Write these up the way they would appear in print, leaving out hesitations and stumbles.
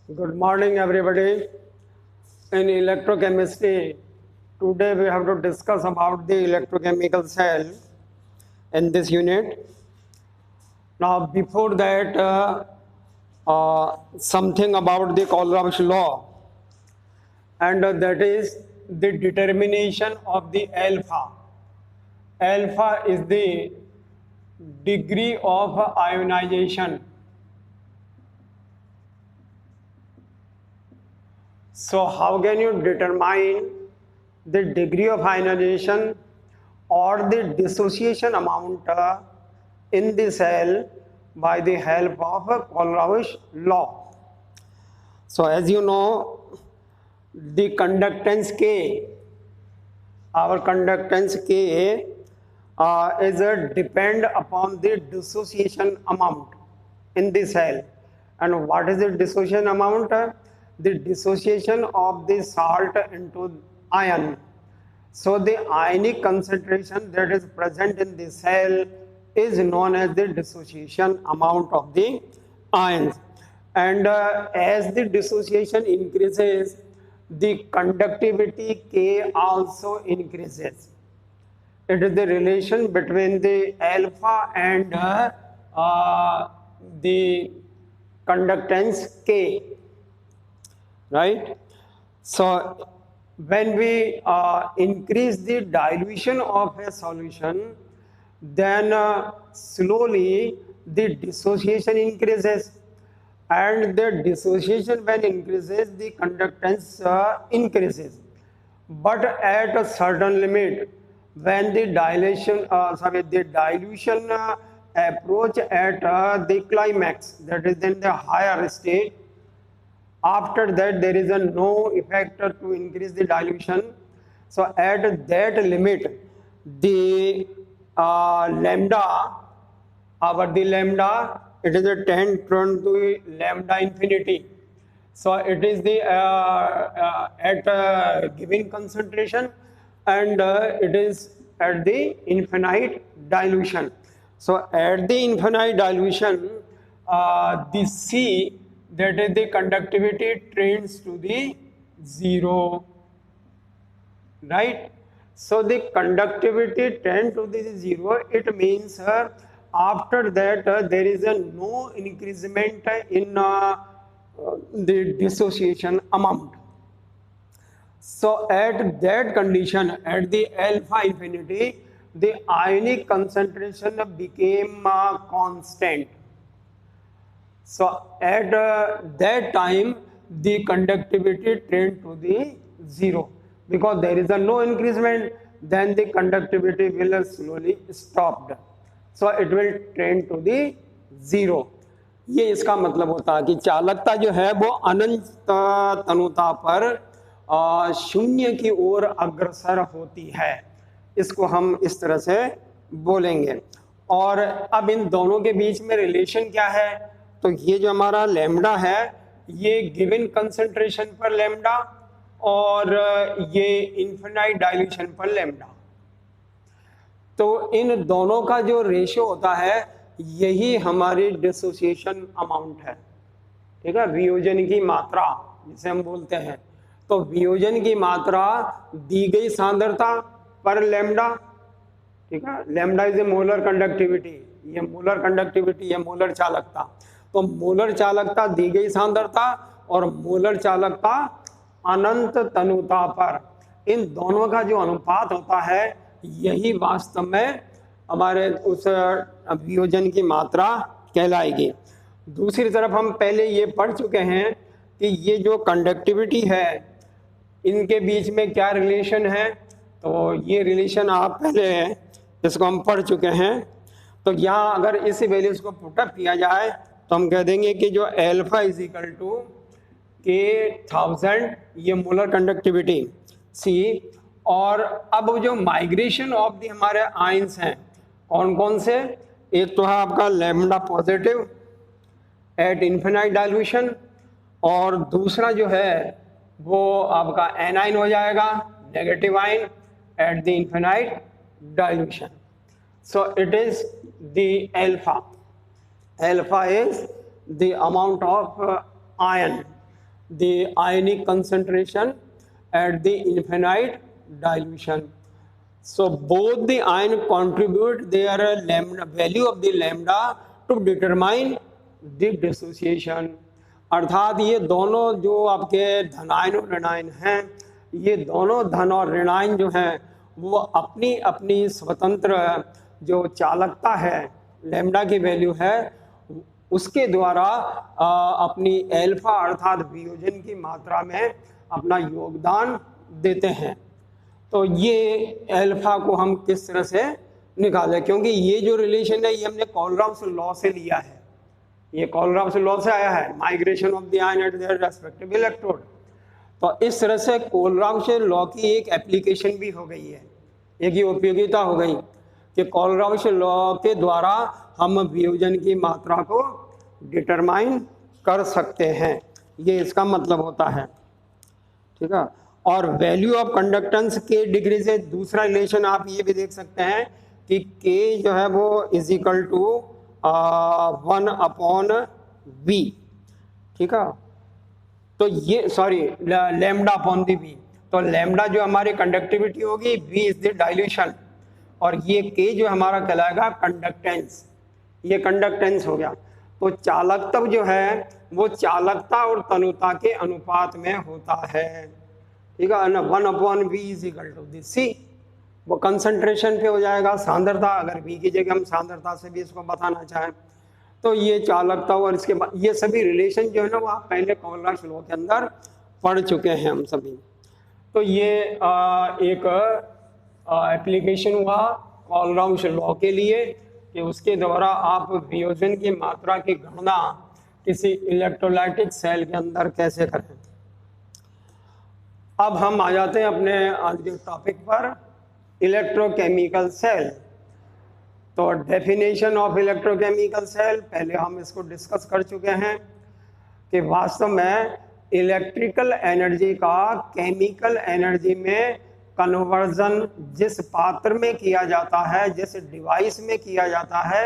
Good morning, everybody. In electrochemistry, today we have to discuss about the electrochemical cell in this unit. Now, before that, something about the Kohlrausch law, and that is the determination of the alpha. Alpha is the degree of ionization. So how can you determine the degree of ionization or the dissociation amount in the cell by the help of Kohlrausch law? So as you know, the conductance K, our conductance K is depend upon the dissociation amount in the cell. And what is the dissociation amount? The dissociation of the salt into ion. So the ionic concentration that is present in the cell is known as the dissociation amount of the ions. And as the dissociation increases, the conductivity K also increases. It is the relation between the alpha and the conductance K, right? So when we increase the dilution of a solution, then slowly the dissociation increases, and the dissociation when increases, the conductance increases. But at a certain limit, when the dilution approach at the climax, that is in the higher state, after that there is a no effect to increase the dilution. So at that limit, the lambda, the lambda, it is a 10 turn to lambda infinity. So it is the at given concentration, and it is at the infinite dilution. So at the infinite dilution, the C, that is the conductivity, trends to the zero, right? So the conductivity tend to the zero. It means after that there is a no increment in the dissociation amount. So at that condition, at the alpha infinity, the ionic concentration became constant. So at that time, the conductivity tend to the zero, because there is a no increment, then the conductivity will slowly stopped. So it will tend to the zero. ये इसका मतलब होता है कि चालकता जो है वो अनंत तनुता पर शून्य की ओर अग्रसर होती है। इसको हम इस तरह से बोलेंगे। और अब इन दोनों के बीच में रिलेशन क्या है? तो ये जो हमारा लैम्डा है, ये गिवन कंसंट्रेशन पर लैम्डा, और ये इन्फिनाइट डाइल्यूशन पर लैम्डा। तो इन दोनों का जो रेशियो होता है, यही हमारी डिसोसिएशन अमाउंट है। ठीक है, वियोजन की मात्रा जिसे हम बोलते हैं। तो वियोजन की मात्रा दी गई सांद्रता पर लैम्डा, ठीक है, lambda is a molar conductivity, ये मोलर कंडक्टिविटी है, मोलर चालकता। तो मोलर चालकता दी गई सांद्रता और मोलर चालकता अनंत तनुता पर, इन दोनों का जो अनुपात होता है, यही वास्तव में हमारे उस वियोजन की मात्रा कहलाएगी। दूसरी तरफ हम पहले ये पढ़ चुके हैं कि ये जो कंडक्टिविटी है, इनके बीच में क्या रिलेशन है। तो ये रिलेशन आप पहले इसको हम पढ़ चुके हैं। तो यहाँ अगर इस वैल्यूज को पुटअप किया जाए तो हम कह देंगे कि जो एल्फा इज इक्वल टू के 1000, ये मोलर कंडक्टिविटी सी। और अब जो माइग्रेशन ऑफ दी हमारे आयंस हैं, कौन कौन से? एक तो है आपका lambda positive at infinite dilution, और दूसरा जो है वो आपका एनाइन हो जाएगा, negative ion at the infinite dilution. So it is the alpha. Alpha is the amount of ion the ionic concentration at the infinite dilution. So both the ion contribute their lambda value of the lambda to determine the dissociation. अर्थात ये दोनों जो आपके धनायन और ऋणायन हैं, ये दोनों धन और ऋणायन जो हैं वो अपनी अपनी स्वतंत्र जो चालकता है, लैम्डा की वैल्यू है, उसके द्वारा अपनी एल्फा अर्थात वियोजन की मात्रा में अपना योगदान देते हैं। तो ये एल्फा को हम किस तरह से निकालें, क्योंकि ये जो रिलेशन है ये हमने कोलराउस लॉ से लिया है, ये कोलराउस लॉ से आया है, migration of the ion eight their respective electrode. तो इस तरह से कोलराउस लॉ की एक एप्लीकेशन भी हो गई है, एक ही उपयोगिता हो गई कि कोलराउस लॉ के द्वारा हम वियोजन की मात्रा को डिटरमाइन कर सकते हैं, ये इसका मतलब होता है। ठीक है। और वैल्यू ऑफ कंडक्टेंस के डिग्री से दूसरा रिलेशन आप ये भी देख सकते हैं कि के जो है वो इज इक्वल टू 1/v। ठीक है। तो ये sorry lambda upon the v, तो लैम्डा जो हमारी कंडक्टिविटी होगी, v इज द डाइल्यूशन, और ये k जो हमारा कहलाएगा कंडक्टेंस, ये कंडक्टेंस हो गया। तो चालकता जो है वो चालकता और तनुता के अनुपात में होता है। ठीक है ना। 1/v is equal to the c, वो कंसंट्रेशन पे हो जाएगा, सांद्रता, अगर v की जगह हम सांद्रता से भी इसको बताना चाहें तो ये चालकता, और इसके बाद ये सभी रिलेशन जो है ना वो आप पहले कोलराउस लॉ के अंदर पढ़ चुके हैं हम सभी। तो ये एक एप्लीकेशन हुआ कोलराउस लॉ के लिए कि उसके द्वारा आप वियोजन की मात्रा की गणना किसी इलेक्ट्रोलाइटिक सेल के अंदर कैसे करें। अब हम आ जाते हैं अपने आज के टॉपिक पर, इलेक्ट्रोकेमिकल सेल। तो डेफिनेशन ऑफ इलेक्ट्रोकेमिकल सेल, पहले हम इसको डिस्कस कर चुके हैं कि वास्तव में इलेक्ट्रिकल एनर्जी का केमिकल एनर्जी में कन्वर्जन जिस पात्र में किया जाता है, जिस डिवाइस में किया जाता है,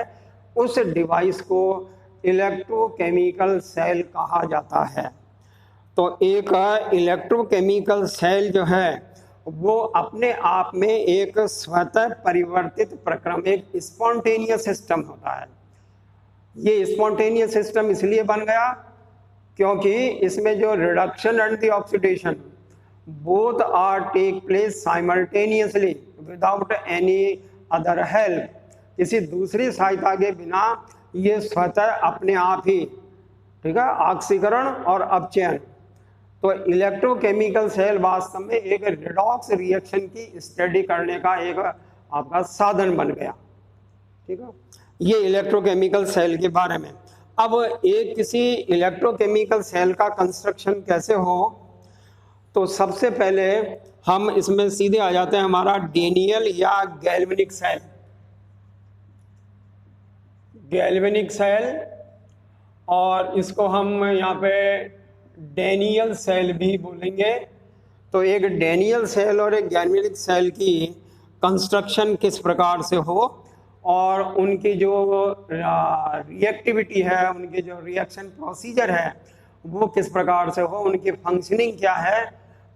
उस डिवाइस को इलेक्ट्रोकेमिकल सेल कहा जाता है। तो एक इलेक्ट्रोकेमिकल सेल जो है वो अपने आप में एक स्वतः परिवर्तित प्रक्रम, एक स्पॉन्टेनियस सिस्टम होता है। ये स्पॉन्टेनियस सिस्टम इसलिए बन गया क्योंकि इसमें जो reduction and the oxidation both are take place simultaneously without any other help, किसी दूसरी सहायता के बिना ये स्वतः अपने आप ही, ठीक है, ऑक्सीकरण और अपचयन। तो इलेक्ट्रोकेमिकल सेल वास्तव में एक रिडॉक्स रिएक्शन की स्टडी करने का एक आपका साधन बन गया। ठीक है, ये इलेक्ट्रोकेमिकल सेल के बारे में। अब एक किसी इलेक्ट्रोकेमिकल सेल का कंस्ट्रक्शन कैसे हो, तो सबसे पहले हम इसमें सीधे आ जाते हैं हमारा डेनियल या गैल्वेनिक सेल। गैल्वेनिक सेल, और इसको हम यहाँ पे डेनियल सेल भी बोलेंगे। तो एक डेनियल सेल और एक गैल्वेनिक सेल की कंस्ट्रक्शन किस प्रकार से हो और उनकी जो रिएक्टिविटी है, उनके जो रिएक्शन प्रोसीजर है वो किस प्रकार से हो, उनकी फंक्शनिंग क्या है।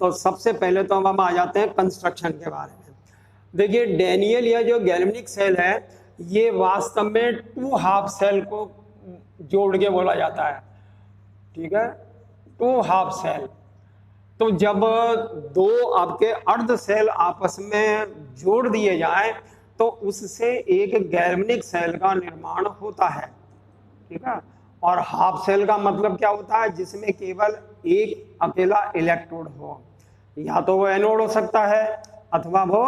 तो सबसे पहले तो हम आ जाते हैं कंस्ट्रक्शन के बारे में। देखिए, डेनियल या जो गैल्वेनिक सेल है ये वास्तव में 2 हाफ सेल को जोड़ के बोला जाता है। ठीक है, 2 हाफ सेल। तो जब 2 आपके अर्ध सेल आपस में जोड़ दिए जाएं तो उससे एक गैल्वेनिक सेल का निर्माण होता है। ठीक है, और हाफ सेल का मतलब क्या होता है, जिसमें केवल एक अकेला इलेक्ट्रोड हो, या तो वो एनोड हो सकता है अथवा वो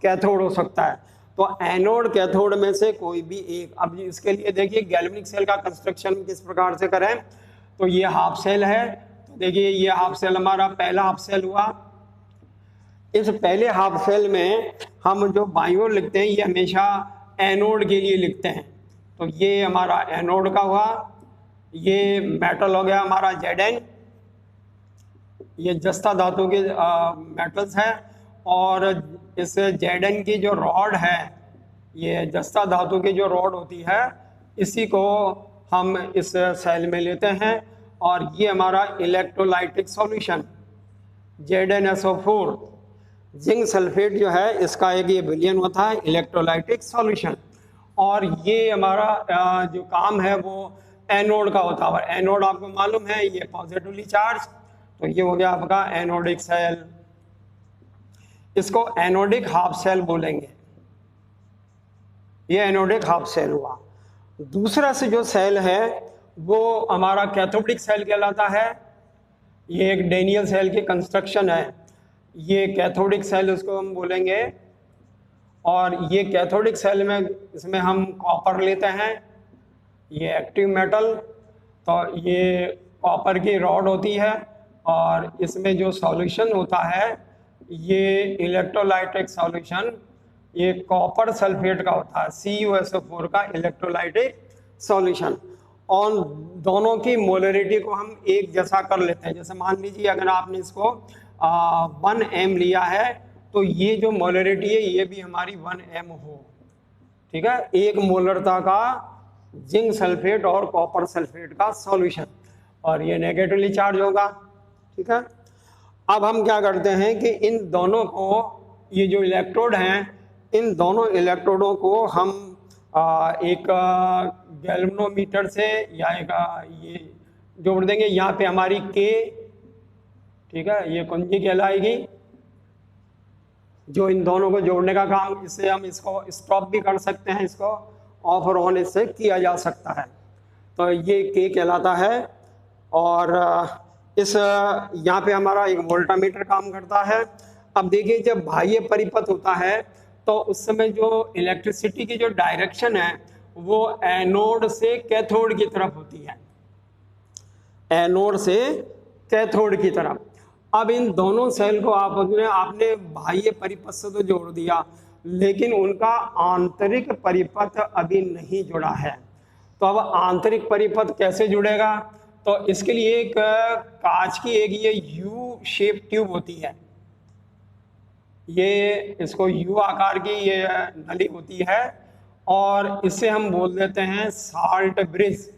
कैथोड हो सकता है। तो एनोड कैथोड में से कोई भी एक। अब इसके लिए देखिए गैल्वेनिक सेल का कंस्ट्रक्शन किस प्रकार से करें। तो ये हाफ सेल है, तो देखिए ये हाफ सेल हमारा पहला हाफ सेल हुआ। इस पहले हाफ सेल में हम जो बाईं ओर लिखते हैं ये हमेशा एनोड के लिए लिखते हैं। तो ये हमारा एनोड का हुआ, ये मेटल हो गया हमारा Zn, ये जस्ता धातु के मेटल्स हैं, और इस Zn की जो रॉड है, ये जस्ता धातु की जो रॉड होती है, इसी को हम इस सेल में लेते हैं और ये हमारा electrolytic solution ZnSO4 zinc sulphate जो है इसका एक ये विलयन होता है इलेक्ट्रोलाइटिक सॉल्यूशन। और ये हमारा जो काम है वो एनोड का होता है। और एनोड आपको मालूम है ये पॉजिटिवली चार्ज, तो ये हो गया आपका एनोडिक सेल, इसको एनोडिक हाफ सेल बोलेंगे। ये एनोडिक हाफ सेल हुआ। दूसरा से जो सेल है वो हमारा कैथोडिक सेल कहलाता है। ये एक डेनियल सेल की कंस्ट्रक्शन है, ये कैथोडिक सेल उसको हम बोलेंगे। और ये कैथोडिक सेल में इसमें हम कॉपर लेते हैं, ये एक्टिव मेटल, तो ये कॉपर की रॉड होती है और इसमें जो सॉल्यूशन होता है ये इलेक्ट्रोलाइटिक सॉल्यूशन ये कॉपर सल्फेट का होता है, CuSO4 का इलेक्ट्रोलाइटिक सॉल्यूशन। और दोनों की मोलरिटी को हम एक जैसा कर लेते हैं। जैसे मान लीजिए अगर आपने इसको 1m लिया है तो ये जो मोलरिटी है ये भी हमारी 1m हो, ठीक है, एक मोलरता का जिंक सल्फेट और कॉपर सल्फेट का सॉल्यूशन, और ये नेगेटिवली चार्ज होगा, ठीक है। अब हम क्या करते हैं कि इन दोनों को, ये जो इलेक्ट्रोड हैं, इन दोनों इलेक्ट्रोडों को हम एक गैल्वेनोमीटर से या एक ये जोड़ देंगे। यहाँ पे हमारी K, ठीक है, ये कुंजी कहलाएगी जो इन दोनों को जोड़ने का काम, इससे हम इसको स्टॉप भी कर सकते हैं, इसको ऑफ और ऑन इससे किया जा सकता है। तो ये K कहलाता है। और इस यहाँ पे हमारा एक वोल्टामीटर काम करता है। अब देखिए जब बाह्य परिपथ होता है तो उस समय जो इलेक्ट्रिसिटी की जो डायरेक्शन है वो एनोड से कैथोड की तरफ होती है, एनोड से कैथोड की तरफ। अब इन दोनों सेल को आपने बाह्य परिपथ से तो जोड़ दिया, लेकिन उनका आंतरिक परिपथ अभी नहीं जुड़ा है। तो अब आंतरिक परिपथ कैसे जुड़ेगा? तो इसके लिए एक कांच की एक ये यू शेप ट्यूब होती है, ये इसको यू आकार की ये नली होती है और इसे हम बोल देते हैं साल्ट ब्रिज।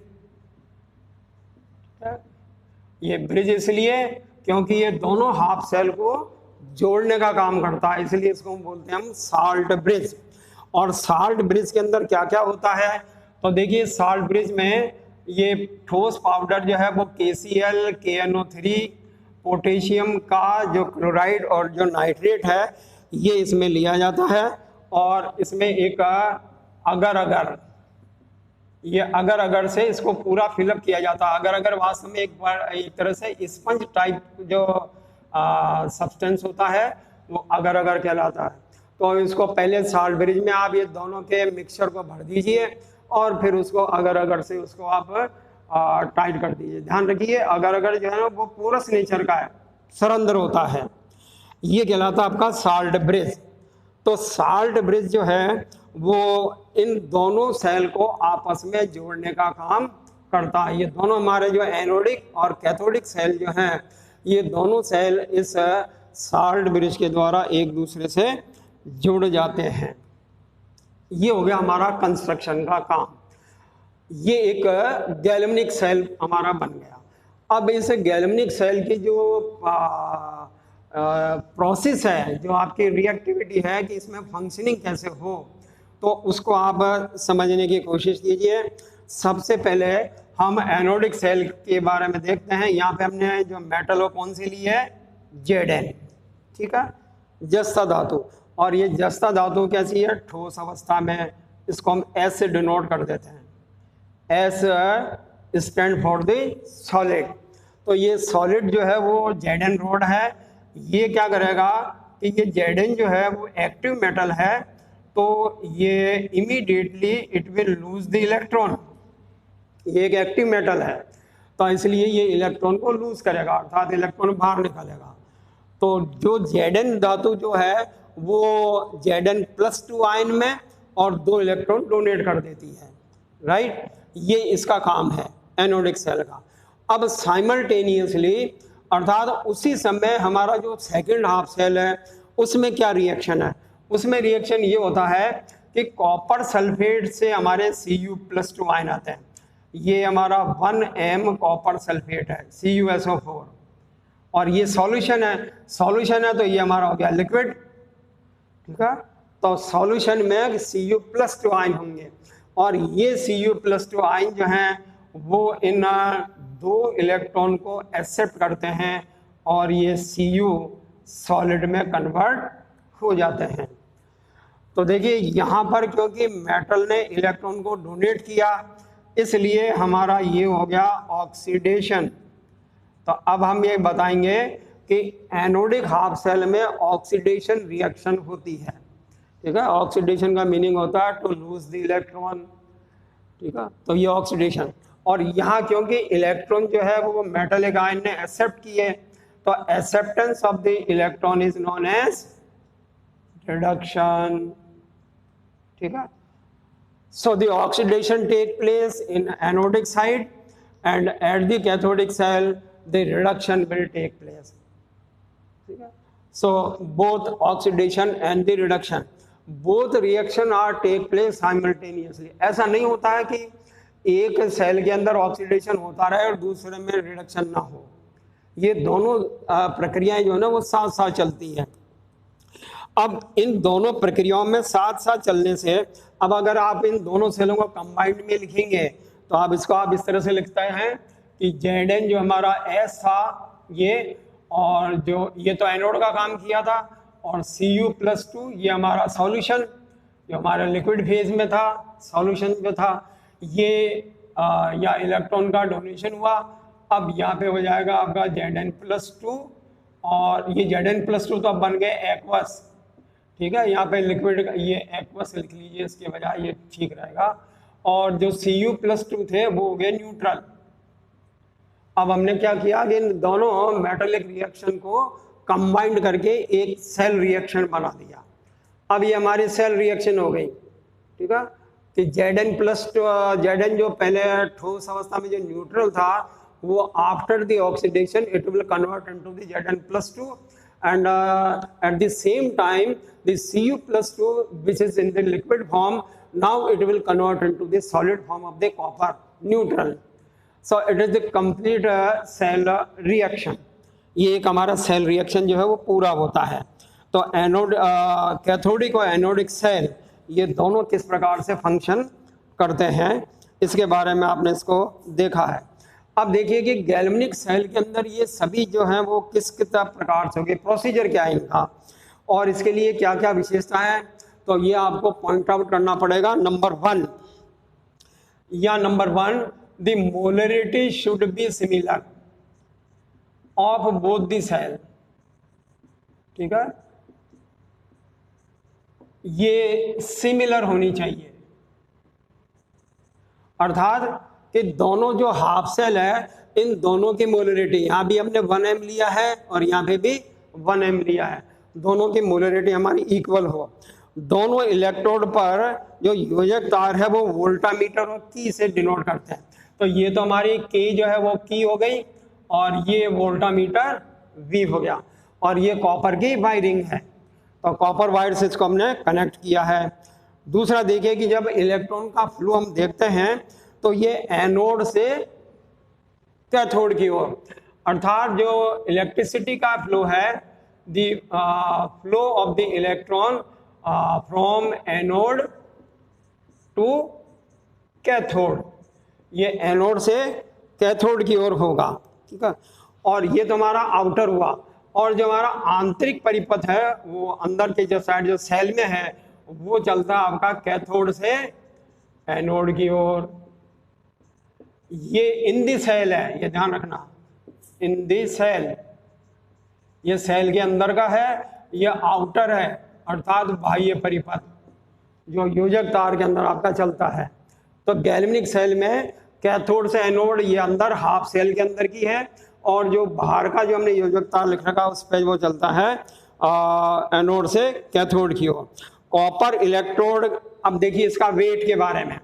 ये ब्रिज इसलिए क्योंकि ये दोनों हाफ सेल को जोड़ने का काम करता है, इसलिए इसको हम बोलते हैं हम साल्ट ब्रिज। और साल्ट ब्रिज के अंदर क्या क्या होता है? तो देखिए साल्ट ब्रिज में ये ठोस पाउडर जो है वो KCl, KNO3, पोटेशियम का जो क्लोराइड और जो नाइट्रेट है ये इसमें लिया जाता है। और इसमें एक अगर ये अगर से इसको पूरा फिलअप किया जाता है। अगर वास्तव में एक तरह से स्पंज टाइप जो सब्सटेंस होता है वो अगर कहलाता है। तो इसको पहले साल्ट ब्रिज में आप ये दोनों के मिक्सचर को भर दीजिए और फिर उसको अगर से उसको आप टाइट कर दीजिए। ध्यान रखिए अगर जो है ना वो पोरस नेचर का है, सरंध्र होता है, ये कहलाता है आपका साल्ट ब्रिज। तो साल्ट ब्रिज जो है वो इन दोनों सेल को आपस में जोड़ने का काम करता है। ये दोनों हमारे जो एनोडिक और कैथोडिक सेल जो हैं ये दोनों सेल इस साल्ट ब्रिज के द्वारा एक दूसरे से जुड़ जाते हैं। ये हो गया हमारा कंस्ट्रक्शन का काम। ये एक गैल्वेनिक सेल हमारा बन गया। अब इस गैल्वेनिक सेल की जो प्रोसेस है, जो आपकी रिएक्टिविटी है कि इसमें फंक्शनिंग कैसे हो, तो उसको आप समझने की कोशिश कीजिए। सबसे पहले हम एनोडिक सेल के बारे में देखते हैं। यहाँ पे हमने जो मेटल वो कौन सी ली है? Zn, ठीक है, जस्ता धातु। और ये जस्ता धातु कैसी है? ठोस अवस्था में। इसको हम S से डिनोट कर देते हैं, S stand for the solid. तो ये सॉलिड जो है वो Zn रोड है। ये क्या करेगा कि ये Zn जो है वो एक्टिव मेटल है, तो ये immediately it will lose the electron. ये एक एक्टिव मेटल है तो इसलिए ये इलेक्ट्रॉन को लूज करेगा, अर्थात इलेक्ट्रॉन बाहर निकालेगा। तो जो Zn धातु जो है वो Zn+2 आयन में और 2 इलेक्ट्रॉन डोनेट कर देती है, राइट। ये इसका काम है एनोडिक सेल का। अब साइमल्टेनियसली अर्थात उसी समय हमारा जो सेकंड हाफ सेल है उसमें क्या रिएक्शन है? उसमें रिएक्शन ये होता है कि कॉपर सल्फेट से हमारे Cu+2 आयन आते हैं। ये हमारा 1m कॉपर सल्फेट है CuSO4, और ये सॉल्यूशन है तो ये हमारा हो गया लिक्विड, ठीक है। तो सॉल्यूशन में Cu+2 आयन होंगे, और ये Cu+2 आयन जो हैं वो इन 2 इलेक्ट्रॉन को एक्सेप्ट करते हैं और ये Cu सॉलिड में कन्वर्ट हो जाते हैं। तो देखिए यहाँ पर क्योंकि मेटल ने इलेक्ट्रॉन को डोनेट किया, इसलिए हमारा ये हो गया ऑक्सीडेशन। तो अब हम ये बताएंगे कि एनोडिक हाफ सेल में ऑक्सीडेशन रिएक्शन होती है, ठीक है। ऑक्सीडेशन का मीनिंग होता है टू लूज द इलेक्ट्रॉन, ठीक है। तो ये ऑक्सीडेशन, और यहाँ क्योंकि इलेक्ट्रॉन जो है वो मेटलिक आयन ने एक्सेप्ट किए, तो acceptance of the electron is known as reduction, ठीक है। So the oxidation take place in anodic side and at the cathodic cell the reduction will take place, ठीक है। So both oxidation and the reduction, both reaction are take place simultaneously. ऐसा नहीं होता है कि एक सेल के अंदर ऑक्सीडेशन होता रहे और दूसरे में रिडक्शन ना हो, ये दोनों प्रक्रियाएं जो है ना वो साथ साथ चलती है। अब इन दोनों प्रक्रियाओं में साथ साथ चलने से, अब अगर आप इन दोनों सेलों को कंबाइंड में लिखेंगे तो आप इस तरह से लिखते हैं कि Zn जो हमारा S था ये, और जो ये तो एनोड का काम किया था, और Cu+2 ये हमारा सॉल्यूशन जो हमारा लिक्विड फेज में था, सॉल्यूशन जो था ये या इलेक्ट्रॉन का डोनेशन हुआ। अब यहाँ पे हो जाएगा आपका Zn+2, और ये Zn+2 तो अब बन गए एक्वस, ठीक है। यहाँ पे लिक्विड ये एक्वस लिख लीजिए, इसके बजाय ये ठीक रहेगा। और जो Cu+2 थे वो हो गए न्यूट्रल। अब हमने क्या किया कि इन दोनों मेटालिक रिएक्शन को कंबाइंड करके एक सेल रिएक्शन बना दिया। अब ये हमारी सेल रिएक्शन हो गई, ठीक है। कि Zn जो पहले ठोस अवस्था में जो न्यूट्रल था, वो after the oxidation it will convert into the Zn+2, and at the same time the Cu+2 which is in the liquid form, now it will convert into the solid form of the copper neutral. So it is the complete cell reaction. ये एक हमारा cell reaction जो है वो पूरा होता है। तो एनोड कैथोडिक और एनोडिक सेल ये दोनों किस प्रकार से फंक्शन करते हैं इसके बारे में आपने इसको देखा है। अब देखिए कि गैल्वेनिक सेल के अंदर ये सभी जो हैं वो किस प्रकार से होगी, प्रोसीजर क्या है इनका, और इसके लिए क्या क्या विशेषता है, तो ये आपको पॉइंट आउट करना पड़ेगा। Number one, the molarity should be similar of both the cell, ठीक है। ये सिमिलर होनी चाहिए, अर्थात कि दोनों जो हाफ सेल है इन दोनों की मोलरिटी, यहाँ भी हमने 1m लिया है और यहाँ पे भी 1m लिया है, दोनों की मोलरिटी हमारी इक्वल हो। दोनों इलेक्ट्रोड पर जो योजक तार है वो वोल्टामीटर और की से डिनोट करते हैं। तो ये तो हमारी की जो है वो की हो गई, और ये वोल्टामीटर वी हो गया, और ये कॉपर की वायरिंग है, तो कॉपर वायर से इसको हमने कनेक्ट किया है। दूसरा देखिए कि जब इलेक्ट्रॉन का फ्लो हम देखते हैं तो ये एनोड से कैथोड की ओर, अर्थात जो इलेक्ट्रिसिटी का फ्लो है, the flow of the electron from anode to cathode, ये एनोड से कैथोड की ओर होगा, ठीक है। और ये तो हमारा आउटर हुआ, और जो हमारा आंतरिक परिपथ है वो अंदर के जो साइड जो सेल में है वो चलता है आपका कैथोड से एनोड की ओर। ये इन दी सेल है, ये ध्यान रखना, इन दी सेल, ये सेल के अंदर का है, ये आउटर है अर्थात बाह्य परिपथ जो योजक तार के अंदर आपका चलता है। तो गैल्वेनिक सेल में कैथोड से एनोड ये अंदर हाफ सेल के अंदर की है, और जो बाहर का जो हमने योजक तार लिख रखा उस पर वो चलता है एनोड से कैथोड की ओर। कॉपर इलेक्ट्रोड, अब देखिए इसका वेट के बारे में,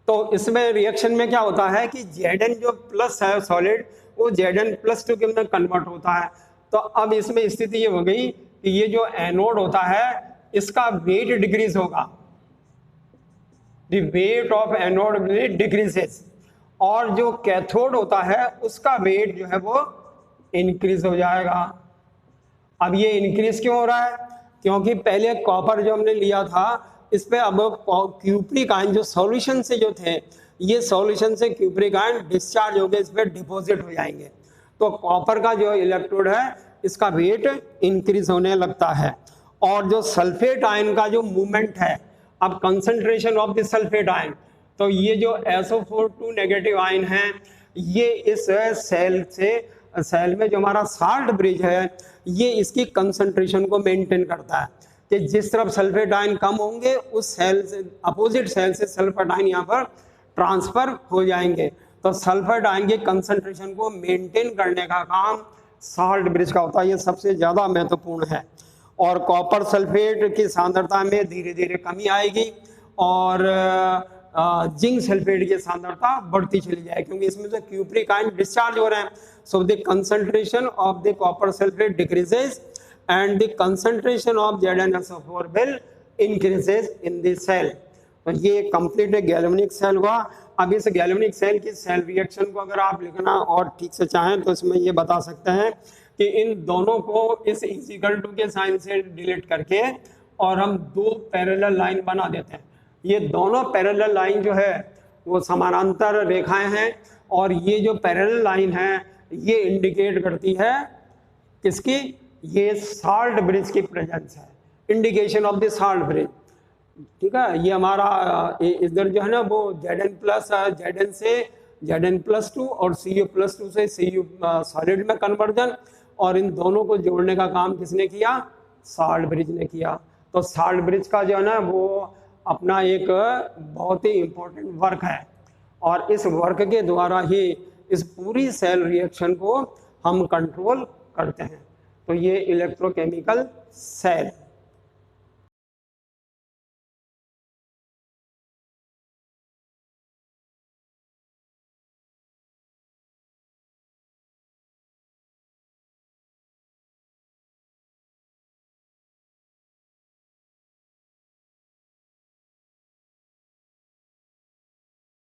तो इसमें रिएक्शन में क्या होता है कि Zn जो प्लस है सॉलिड वो Zn+2 के अंदर कन्वर्ट होता है। तो अब इसमें स्थिति ये हो गई कि ये जो एनोड होता है इसका वेट डिक्रीज होगा, the weight of anode will decreases, और जो कैथोड होता है उसका वेट जो है वो इंक्रीज हो जाएगा। अब ये इंक्रीज क्यों हो रहा है? क्योंकि पहले कॉपर जो हमने लिया था इस पे अब क्यूप्रिक आयन जो सॉल्यूशन से जो थे, ये सॉल्यूशन से क्यूप्रिक आयन डिस्चार्ज हो गए, इस पे डिपॉजिट हो जाएंगे, तो कॉपर का जो इलेक्ट्रोड है इसका वेट इंक्रीज होने लगता है। और जो सल्फेट आयन का जो मूवमेंट है, अब concentration of the sulphate ion, तो ये जो SO4 नेगेटिव आयन है ये इस सेल में जो हमारा साल्ट ब्रिज है ये इसकी कंसंट्रेशन को मेंटेन करता है कि जिस तरफ सल्फेट आयन कम होंगे उस सेल से अपोजिट सेल से सल्फेट आयन यहाँ पर ट्रांसफर हो जाएंगे। तो सल्फेट आयन के कंसंट्रेशन को मेंटेन करने का काम साल्ट ब्रिज का होता है, ये सबसे ज़्यादा महत्वपूर्ण है। और कॉपर सल्फेट की सांद्रता में धीरे धीरे कमी आएगी और जिंक सल्फेट की सांद्रता बढ़ती चली जाएगी, क्योंकि इसमें से क्यूप्रिक आयन डिस्चार्ज हो रहे हैं। So the concentration of the copper sulphate decreases and the concentration of ZnSO4 will increases in the cell. तो ये कंप्लीट गैल्वेनिक सेल हुआ। अब इस गैल्वेनिक सेल की सेल रिएक्शन को अगर आप लिखना और ठीक से चाहें तो इसमें ये बता सकते हैं कि इन दोनों को इस इक्वल टू के साइन से डिलीट करके और हम दो पैरेलल लाइन बना देते हैं। ये दोनों पैरेलल लाइन जो है वो समानांतर रेखाएं हैं और ये जो पैरेलल लाइन है ये इंडिकेट करती है किसकी? ये साल्ट ब्रिज की प्रेजेंस है, indication of the salt bridge. ठीक है, ये हमारा इधर जो है ना वो Zn से Zn+2 और Cu+2 से Cu सॉलिड में कन्वर्जन, और इन दोनों को जोड़ने का काम किसने किया? साल्ट ब्रिज ने किया। तो साल्ट ब्रिज का जो है ना वो अपना एक बहुत ही इम्पोर्टेंट वर्क है और इस वर्क के द्वारा ही इस पूरी सेल रिएक्शन को हम कंट्रोल करते हैं। तो ये इलेक्ट्रोकेमिकल सेल